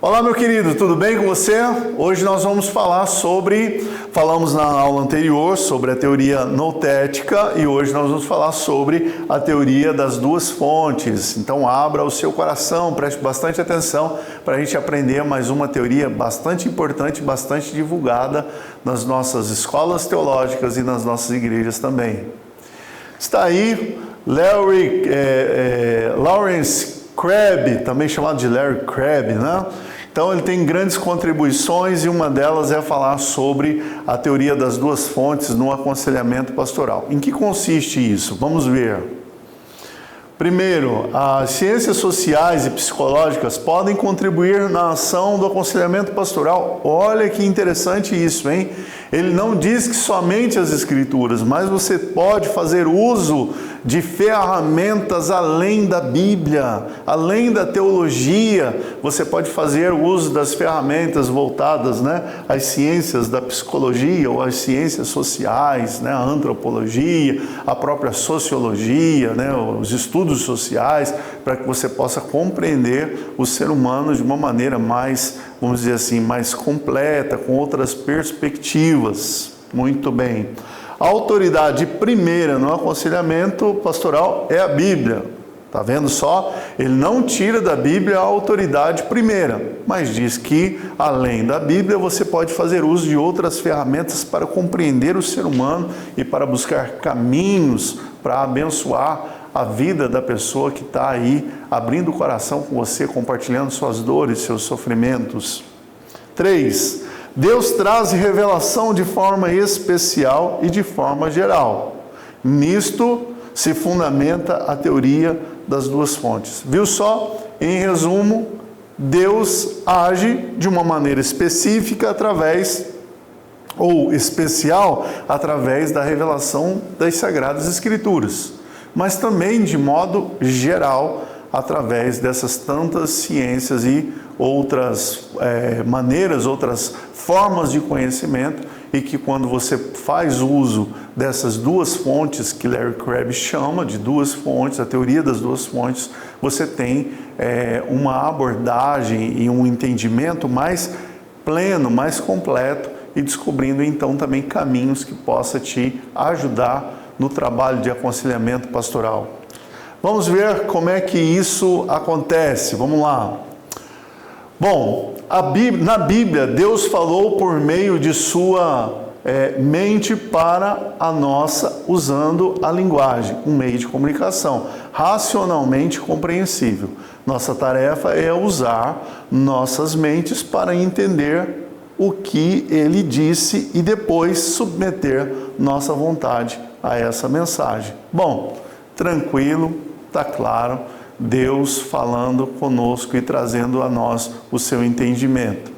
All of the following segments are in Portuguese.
Olá, meu querido, tudo bem com você? Hoje nós vamos falamos na aula anterior sobre a teoria notética e hoje nós vamos falar sobre a teoria das duas fontes. Então abra o seu coração, preste bastante atenção para a gente aprender mais uma teoria bastante importante, bastante divulgada nas nossas escolas teológicas e nas nossas igrejas também. Está aí Lawrence Crabb, também chamado de Larry Crabb, né? Então ele tem grandes contribuições e uma delas é falar sobre a teoria das duas fontes no aconselhamento pastoral. Em que consiste isso? Vamos ver. Primeiro, as ciências sociais e psicológicas podem contribuir na ação do aconselhamento pastoral. Olha que interessante isso, hein? Ele não diz que somente as escrituras, mas você pode fazer uso de ferramentas além da Bíblia, além da teologia. Você pode fazer uso das ferramentas voltadas, às ciências da psicologia ou às ciências sociais, a antropologia, a própria sociologia, os estudos sociais, para que você possa compreender o ser humano de uma maneira mais, vamos dizer assim, mais completa, com outras perspectivas. Muito bem. A autoridade primeira no aconselhamento pastoral é a Bíblia. Está vendo só? Ele não tira da Bíblia a autoridade primeira, mas diz que, além da Bíblia, você pode fazer uso de outras ferramentas para compreender o ser humano e para buscar caminhos para abençoar a vida da pessoa que está aí, abrindo o coração com você, compartilhando suas dores, seus sofrimentos. 3. Deus traz revelação de forma especial e de forma geral. Nisto se fundamenta a teoria das duas fontes. Viu só? Em resumo, Deus age de uma maneira específica especial através da revelação das Sagradas Escrituras, mas também de modo geral através dessas tantas ciências e outras maneiras, outras formas de conhecimento, e que quando você faz uso dessas duas fontes que Larry Crabb chama de duas fontes, a teoria das duas fontes, você tem uma abordagem e um entendimento mais pleno, mais completo, e descobrindo então também caminhos que possa te ajudar no trabalho de aconselhamento pastoral. Vamos ver como é que isso acontece. Vamos lá. Bom, na Bíblia, Deus falou por meio de sua mente para a nossa, usando a linguagem, um meio de comunicação racionalmente compreensível. Nossa tarefa é usar nossas mentes para entender o que Ele disse e depois submeter nossa vontade a essa mensagem. Bom, tranquilo, está claro, Deus falando conosco e trazendo a nós o seu entendimento.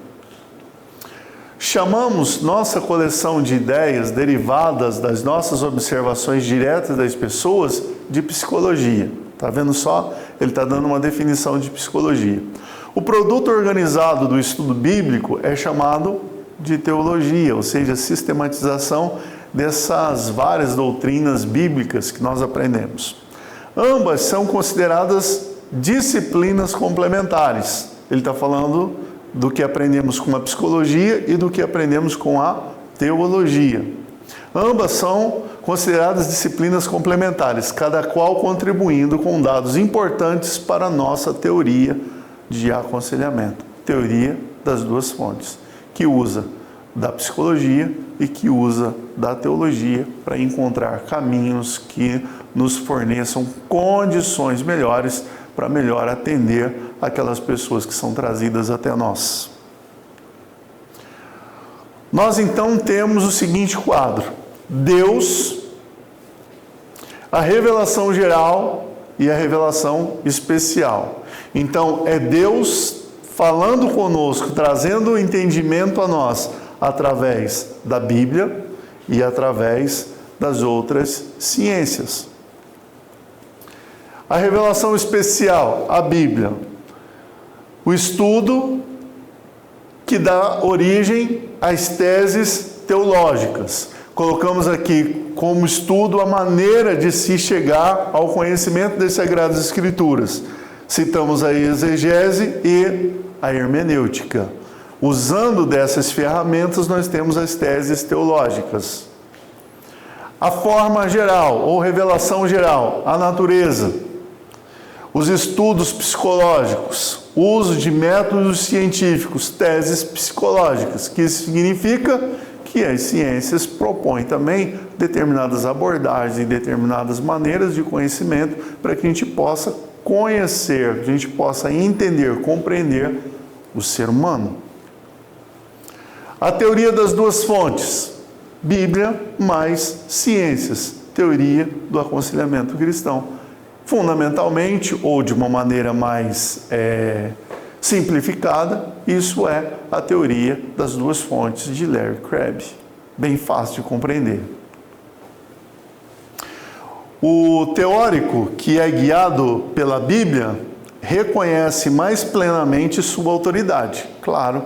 Chamamos nossa coleção de ideias derivadas das nossas observações diretas das pessoas de psicologia. Está vendo só? Ele está dando uma definição de psicologia. O produto organizado do estudo bíblico é chamado de teologia, ou seja, sistematização dessas várias doutrinas bíblicas que nós aprendemos. Ambas são consideradas disciplinas complementares. Ele está falando do que aprendemos com a psicologia e do que aprendemos com a teologia. Ambas são consideradas disciplinas complementares, cada qual contribuindo com dados importantes para a nossa teoria de aconselhamento. Teoria das duas fontes, que usa da psicologia e que usa da teologia para encontrar caminhos que nos forneçam condições melhores para melhor atender aquelas pessoas que são trazidas até nós. Nós então temos o seguinte quadro: Deus, a revelação geral e a revelação especial. Então é Deus falando conosco, trazendo o entendimento a nós através da Bíblia e através das outras ciências. A revelação especial, a Bíblia, o estudo que dá origem às teses teológicas. Colocamos aqui como estudo a maneira de se chegar ao conhecimento das Sagradas Escrituras. Citamos a exegese e a hermenêutica. Usando dessas ferramentas, nós temos as teses teológicas. A forma geral, ou revelação geral, a natureza. Os estudos psicológicos, o uso de métodos científicos, teses psicológicas, que significa que as ciências propõem também determinadas abordagens e determinadas maneiras de conhecimento para que a gente possa conhecer, a gente possa entender, compreender o ser humano. A teoria das duas fontes, Bíblia mais ciências, teoria do aconselhamento cristão. Fundamentalmente, ou de uma maneira mais simplificada, isso é a teoria das duas fontes de Larry Crabb. Bem fácil de compreender. O teórico que é guiado pela Bíblia reconhece mais plenamente sua autoridade. Claro,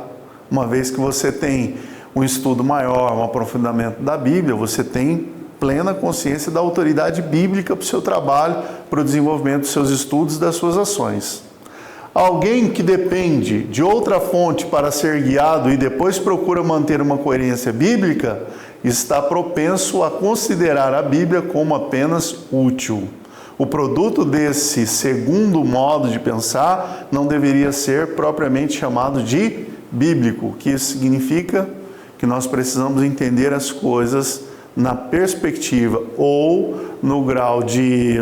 uma vez que você tem um estudo maior, um aprofundamento da Bíblia, você tem plena consciência da autoridade bíblica para o seu trabalho, para o desenvolvimento dos seus estudos e das suas ações. Alguém que depende de outra fonte para ser guiado e depois procura manter uma coerência bíblica, está propenso a considerar a Bíblia como apenas útil. O produto desse segundo modo de pensar não deveria ser propriamente chamado de bíblico, que isso significa que nós precisamos entender as coisas na perspectiva ou no grau de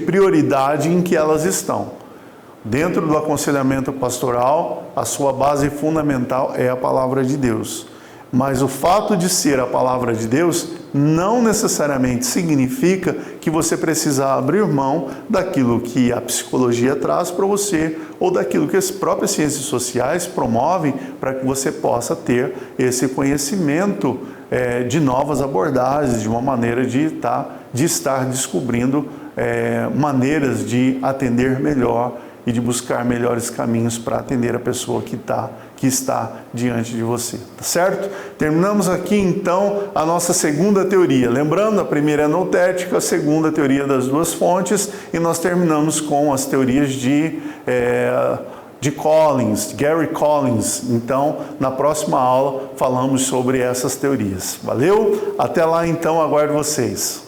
prioridade em que elas estão. Dentro do aconselhamento pastoral, a sua base fundamental é a palavra de Deus. Mas o fato de ser a palavra de Deus não necessariamente significa que você precisa abrir mão daquilo que a psicologia traz para você ou daquilo que as próprias ciências sociais promovem para que você possa ter esse conhecimento de novas abordagens, de uma maneira de estar descobrindo maneiras de atender melhor e de buscar melhores caminhos para atender a pessoa que está diante de você, tá certo? Terminamos aqui então a nossa segunda teoria. Lembrando, a primeira é notética, a segunda teoria das duas fontes, e nós terminamos com as teorias de Collins, Gary Collins. Então, na próxima aula falamos sobre essas teorias. Valeu? Até lá então, aguardo vocês.